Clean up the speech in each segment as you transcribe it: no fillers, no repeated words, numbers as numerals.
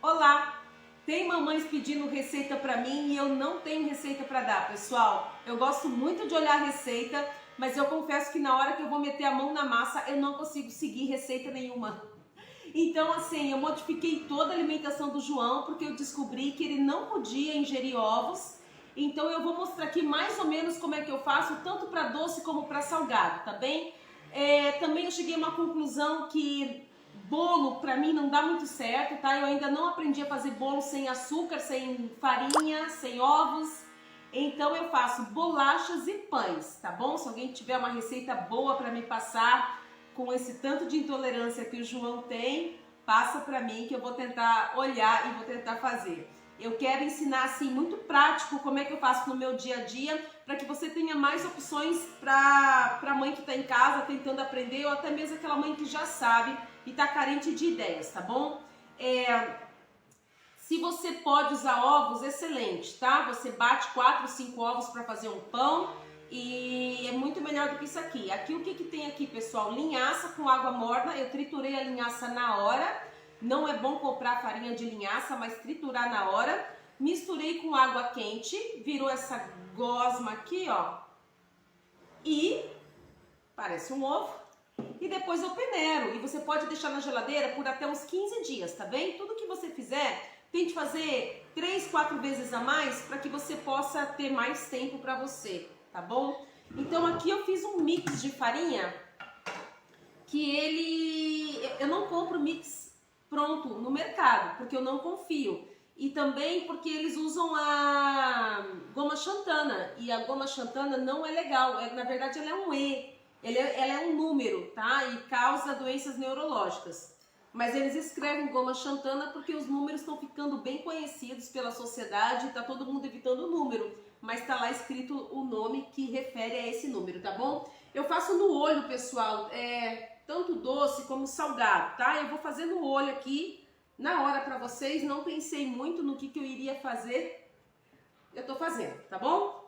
Olá! Tem mamães pedindo receita pra mim e eu não tenho receita pra dar, pessoal. Eu gosto muito de olhar a receita, mas eu confesso que na hora que eu vou meter a mão na massa, eu não consigo seguir receita nenhuma. Então, assim, eu modifiquei toda a alimentação do João porque eu descobri que ele não podia ingerir ovos. Então, eu vou mostrar aqui mais ou menos como é que eu faço, tanto para doce como para salgado, tá bem? Também eu cheguei a uma conclusão que bolo para mim não dá muito certo, tá? Eu ainda não aprendi a fazer bolo sem açúcar, sem farinha, sem ovos. Então eu faço bolachas e pães, tá bom? Se alguém tiver uma receita boa para me passar com esse tanto de intolerância que o João tem, passa para mim que eu vou tentar olhar e vou tentar fazer. Eu quero ensinar assim muito prático como é que eu faço no meu dia a dia, para que você tenha mais opções para a mãe que está em casa tentando aprender, ou até mesmo aquela mãe que já sabe e está carente de ideias, tá bom? Se você pode usar ovos, excelente, tá? Você bate 4, 5 ovos para fazer um pão e é muito melhor do que isso aqui. Aqui o que tem aqui, pessoal? Linhaça com água morna, eu triturei a linhaça na hora. Não é bom comprar farinha de linhaça, mas triturar na hora. Misturei com água quente, virou essa gosma aqui, ó. E parece um ovo. E depois eu peneiro. E você pode deixar na geladeira por até uns 15 dias, tá bem? Tudo que você fizer, tente fazer 3, 4 vezes a mais para que você possa ter mais tempo para você, tá bom? Então aqui eu fiz um mix de farinha que eu não compro mix pronto no mercado, porque eu não confio. E também porque eles usam a goma xantana, e a goma xantana não é legal, na verdade ela é um E, ela é um número, tá? E causa doenças neurológicas. Mas eles escrevem goma xantana porque os números estão ficando bem conhecidos pela sociedade, tá todo mundo evitando o número, mas tá lá escrito o nome que refere a esse número, tá bom? Eu faço no olho, pessoal, tanto doce como salgado, tá? Eu vou fazer no olho aqui, na hora pra vocês, não pensei muito no que eu iria fazer, eu tô fazendo, tá bom?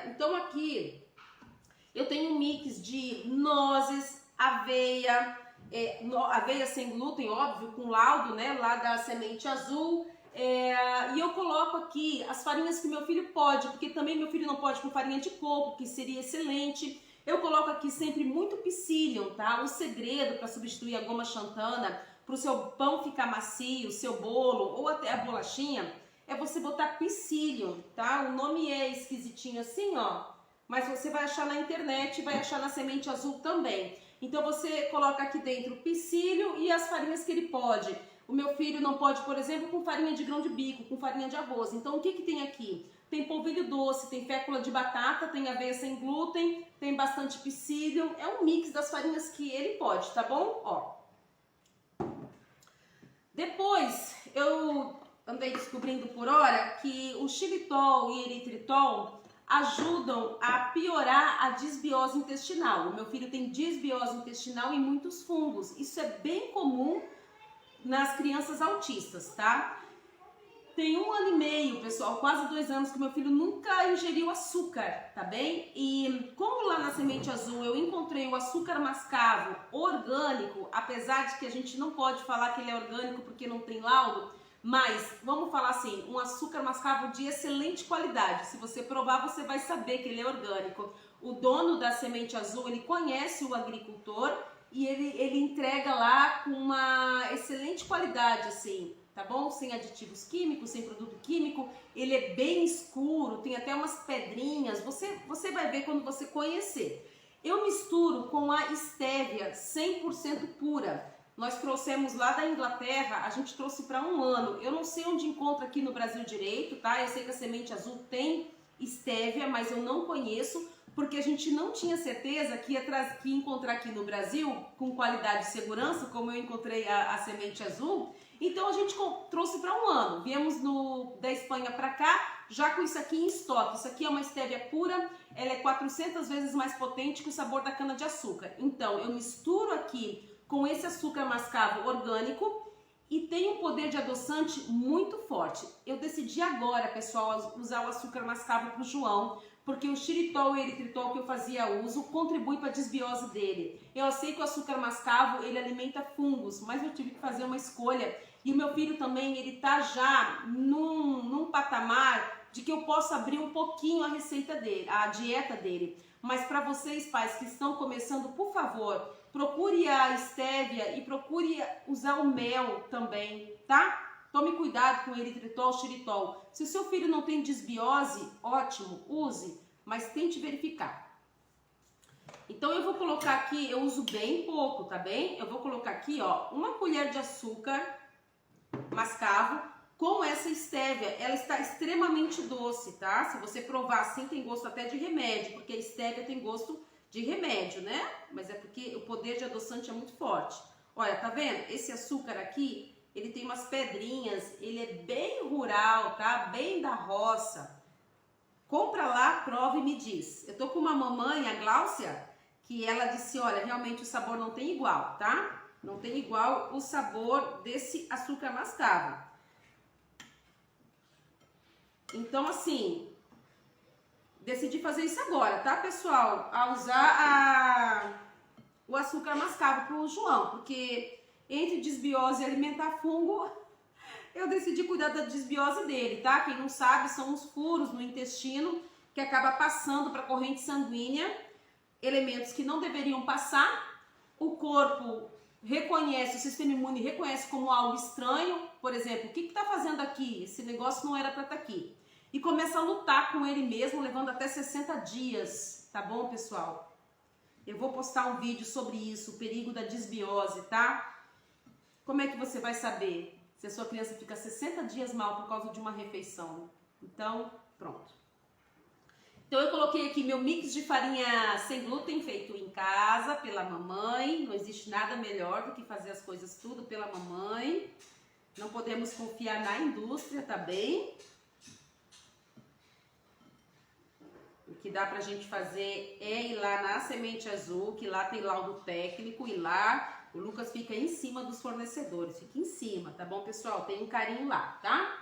Então aqui eu tenho um mix de nozes, aveia, aveia sem glúten, óbvio, com laudo, né, lá da semente azul, e eu coloco aqui as farinhas que meu filho pode, porque também meu filho não pode com farinha de coco, que seria excelente. Eu coloco aqui sempre muito psyllium, tá? O segredo para substituir a goma xantana, para o seu pão ficar macio, o seu bolo ou até a bolachinha, é você botar psyllium, tá? O nome é esquisitinho assim, ó, mas você vai achar na internet, vai achar na semente azul também. Então você coloca aqui dentro o psyllium e as farinhas que ele pode. O meu filho não pode, por exemplo, com farinha de grão de bico, com farinha de arroz. Então o que tem aqui? Tem polvilho doce, tem fécula de batata, tem aveia sem glúten, tem bastante psyllium. É um mix das farinhas que ele pode, tá bom? Ó. Depois eu andei descobrindo por hora que o xilitol e eritritol ajudam a piorar a disbiose intestinal. O meu filho tem disbiose intestinal e muitos fungos. Isso é bem comum nas crianças autistas, tá? Tem 1 ano e meio, pessoal, quase 2 anos que meu filho nunca ingeriu açúcar, tá bem? E como lá na semente azul eu encontrei o açúcar mascavo orgânico, apesar de que a gente não pode falar que ele é orgânico porque não tem laudo, mas vamos falar assim, um açúcar mascavo de excelente qualidade. Se você provar, você vai saber que ele é orgânico. O dono da semente azul, ele conhece o agricultor e ele entrega lá com uma excelente qualidade, assim, tá bom? Sem aditivos químicos, sem produto químico. Ele é bem escuro, tem até umas pedrinhas. Você vai ver quando você conhecer. Eu misturo com a estévia 100% pura. Nós trouxemos lá da Inglaterra, a gente trouxe para 1 ano. Eu não sei onde encontra aqui no Brasil direito, tá? Eu sei que a semente azul tem estévia, mas eu não conheço, porque a gente não tinha certeza que ia encontrar aqui no Brasil com qualidade e segurança, como eu encontrei a semente azul. Então a gente trouxe para 1 ano. Viemos da Espanha para cá, já com isso aqui em estoque. Isso aqui é uma estévia pura, ela é 400 vezes mais potente que o sabor da cana-de-açúcar. Então eu misturo aqui com esse açúcar mascavo orgânico e tem um poder de adoçante muito forte. Eu decidi agora, pessoal, usar o açúcar mascavo para o João, porque o xilitol e o eritritol que eu fazia uso contribui para a desbiose dele. Eu sei que o açúcar mascavo, ele alimenta fungos, mas eu tive que fazer uma escolha. E o meu filho também, ele tá já num patamar de que eu posso abrir um pouquinho a receita dele, a dieta dele. Mas para vocês, pais que estão começando, por favor, procure a estévia e procure usar o mel também, tá? Tome cuidado com o eritritol, xilitol. Se o seu filho não tem desbiose, ótimo, use, mas tente verificar. Então eu vou colocar aqui, eu uso bem pouco, tá bem? Eu vou colocar aqui, ó, uma colher de açúcar mascavo com essa estévia. Ela está extremamente doce, tá? Se você provar assim, tem gosto até de remédio, porque a estévia tem gosto de remédio, né? Mas é porque o poder de adoçante é muito forte. Olha, tá vendo? Esse açúcar aqui, ele tem umas pedrinhas, ele é bem rural, tá? Bem da roça. Compra lá, prova e me diz. Eu tô com uma mamãe, a Gláucia, que ela disse, olha, realmente o sabor não tem igual, tá? Não tem igual o sabor desse açúcar mascavo. Então, assim, decidi fazer isso agora, tá, pessoal? A usar o açúcar mascavo pro João, porque entre desbiose e alimentar fungo, eu decidi cuidar da desbiose dele, tá? Quem não sabe, são os furos no intestino que acaba passando para a corrente sanguínea elementos que não deveriam passar. O corpo reconhece, o sistema imune reconhece como algo estranho. Por exemplo, o que está fazendo aqui? Esse negócio não era para estar aqui. E começa a lutar com ele mesmo, levando até 60 dias, tá bom, pessoal? Eu vou postar um vídeo sobre isso, o perigo da desbiose, tá? Como é que você vai saber se a sua criança fica 60 dias mal por causa de uma refeição? Então, pronto. Então eu coloquei aqui meu mix de farinha sem glúten feito em casa pela mamãe. Não existe nada melhor do que fazer as coisas tudo pela mamãe. Não podemos confiar na indústria, tá bem? O que dá pra gente fazer é ir lá na Semente Azul, que lá tem laudo técnico, e lá o Lucas fica em cima dos fornecedores, fica em cima, tá bom, pessoal? Tem um carinho lá, tá?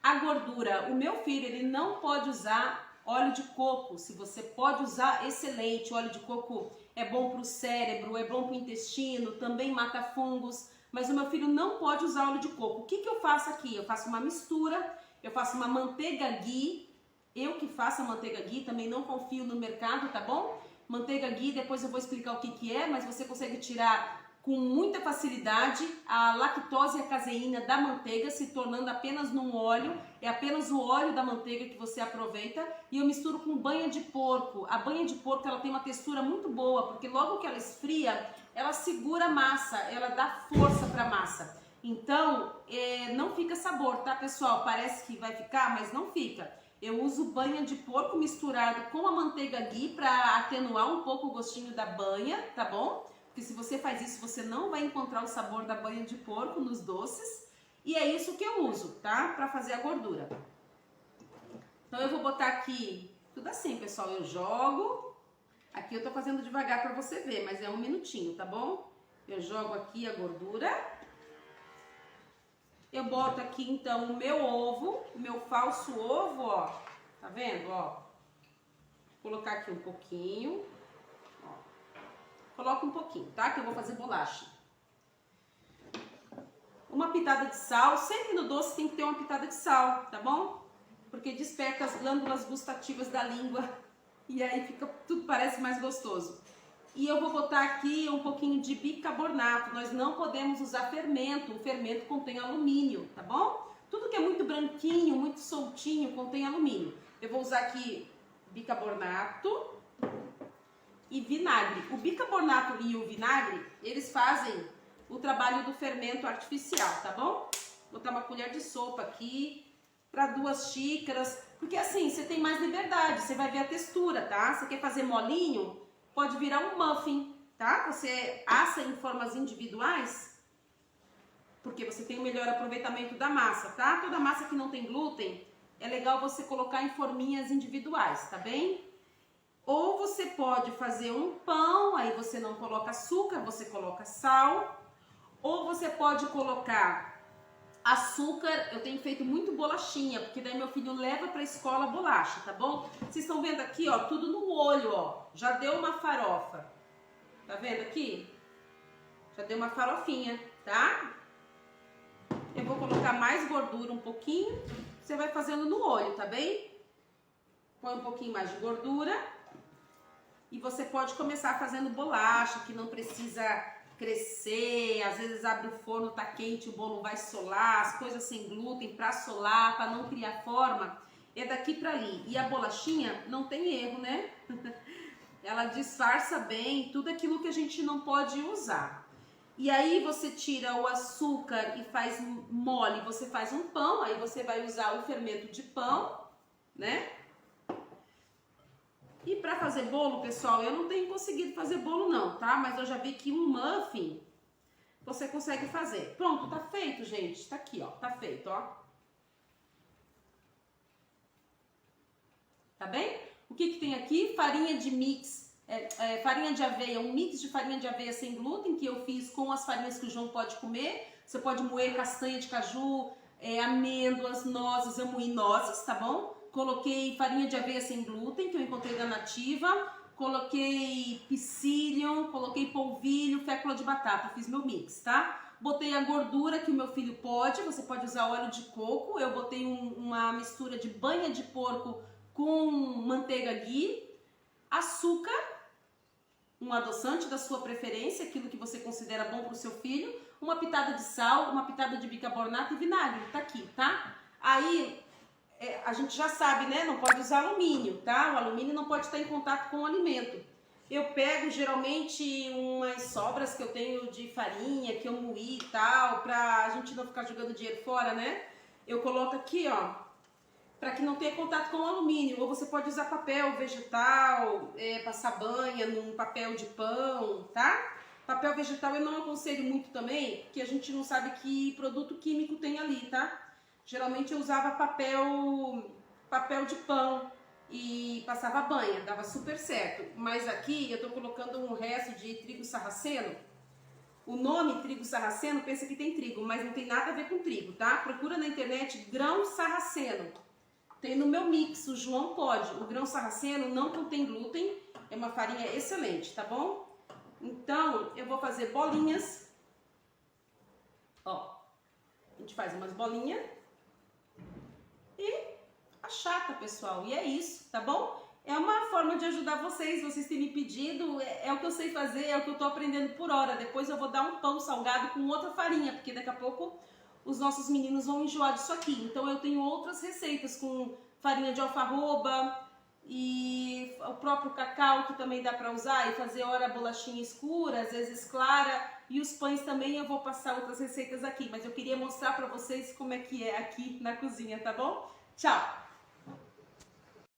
A gordura, o meu filho, ele não pode usar óleo de coco. Se você pode usar, excelente. O óleo de coco é bom para o cérebro, é bom para o intestino, também mata fungos. Mas o meu filho não pode usar óleo de coco. O que que eu faço aqui? Eu faço uma mistura, eu faço uma manteiga ghee. Eu que faço a manteiga ghee, também não confio no mercado, tá bom? Manteiga ghee, depois eu vou explicar o que que é, mas você consegue tirar com muita facilidade a lactose e a caseína da manteiga, se tornando apenas num óleo. É apenas o óleo da manteiga que você aproveita, e eu misturo com banha de porco. A banha de porco, ela tem uma textura muito boa, porque logo que ela esfria, ela segura a massa, ela dá força para a massa. Então, não fica sabor, tá, pessoal? Parece que vai ficar, mas não fica. Eu uso banha de porco misturado com a manteiga ghee para atenuar um pouco o gostinho da banha, tá bom? Porque se você faz isso, você não vai encontrar o sabor da banha de porco nos doces. E é isso que eu uso, tá? Para fazer a gordura. Então eu vou botar aqui, tudo assim, pessoal. Eu jogo. Aqui eu tô fazendo devagar para você ver, mas é um minutinho, tá bom? Eu jogo aqui a gordura. Eu boto aqui então o meu ovo, o meu falso ovo, ó. Tá vendo, ó? Vou colocar aqui um pouquinho. Coloca um pouquinho, tá? Que eu vou fazer bolacha. Uma pitada de sal. Sempre no doce tem que ter uma pitada de sal, tá bom? Porque desperta as glândulas gustativas da língua e aí fica, tudo parece mais gostoso. E eu vou botar aqui um pouquinho de bicarbonato. Nós não podemos usar fermento. O fermento contém alumínio, tá bom? Tudo que é muito branquinho, muito soltinho, contém alumínio. Eu vou usar aqui bicarbonato e vinagre. O bicarbonato e o vinagre, eles fazem o trabalho do fermento artificial, tá bom? Vou botar uma colher de sopa aqui para 2 xícaras, porque assim, você tem mais liberdade, você vai ver a textura, tá? Você quer fazer molinho? Pode virar um muffin, tá? Você assa em formas individuais, porque você tem um melhor aproveitamento da massa, tá? Toda massa que não tem glúten, é legal você colocar em forminhas individuais, tá bem? Ou você pode fazer um pão, aí você não coloca açúcar, você coloca sal. Ou você pode colocar Açúcar, eu tenho feito muito bolachinha, porque daí meu filho leva pra escola bolacha, tá bom? Vocês estão vendo aqui, ó, tudo no olho, ó. Já deu uma farofa. Tá vendo aqui? Já deu uma farofinha, tá? Eu vou colocar mais gordura um pouquinho. Você vai fazendo no olho, tá bem? Põe um pouquinho mais de gordura. E você pode começar fazendo bolacha, que não precisa crescer. Às vezes abre o forno, tá quente, o bolo vai solar. As coisas sem glúten pra solar, pra não criar forma. É daqui pra ali. E a bolachinha não tem erro, né? Ela disfarça bem tudo aquilo que a gente não pode usar. E aí você tira o açúcar e faz mole, você faz um pão, aí você vai usar o fermento de pão, né? E para fazer bolo, pessoal, eu não tenho conseguido fazer bolo não, tá? Mas eu já vi que um muffin você consegue fazer. Pronto, tá feito, gente. Tá aqui, ó, tá feito, ó. Tá bem? O que que tem aqui? Farinha de mix. Farinha de aveia, um mix de farinha de aveia sem glúten que eu fiz com as farinhas que o João pode comer. Você pode moer castanha de caju, amêndoas, nozes, eu moí nozes, tá bom? Coloquei farinha de aveia sem glúten que eu encontrei da Nativa, coloquei psyllium, coloquei polvilho, fécula de batata, fiz meu mix, tá? Botei a gordura que o meu filho pode, você pode usar óleo de coco, eu botei uma mistura de banha de porco com manteiga ghee, açúcar, um adoçante da sua preferência, aquilo que você considera bom para o seu filho, uma pitada de sal, uma pitada de bicarbonato e vinagre, tá aqui, tá? Aí, a gente já sabe, né? Não pode usar alumínio, tá? O alumínio não pode estar em contato com o alimento. Eu pego, geralmente, umas sobras que eu tenho de farinha, que eu moí e tal, pra gente não ficar jogando dinheiro fora, né? Eu coloco aqui, ó, para que não tenha contato com o alumínio. Ou você pode usar papel vegetal, passar banha num papel de pão, tá? Papel vegetal eu não aconselho muito também, porque a gente não sabe que produto químico tem ali, tá? Geralmente eu usava papel de pão e passava banha, dava super certo. Mas aqui eu tô colocando um resto de trigo sarraceno. O nome trigo sarraceno, pensa que tem trigo, mas não tem nada a ver com trigo, tá? Procura na internet grão sarraceno. Tem no meu mix, o João pode. O grão sarraceno não contém glúten, é uma farinha excelente, tá bom? Então, eu vou fazer bolinhas. Ó, a gente faz umas bolinhas e achata, pessoal. E é isso, tá bom? É uma forma de ajudar vocês têm me pedido, é o que eu sei fazer, é o que eu tô aprendendo por hora. Depois eu vou dar um pão salgado com outra farinha, porque daqui a pouco os nossos meninos vão enjoar disso aqui. Então eu tenho outras receitas com farinha de alfarroba e o próprio cacau que também dá para usar e fazer ora bolachinha escura, às vezes clara, e os pães também eu vou passar outras receitas aqui, mas eu queria mostrar para vocês como é que é aqui na cozinha, tá bom? Tchau!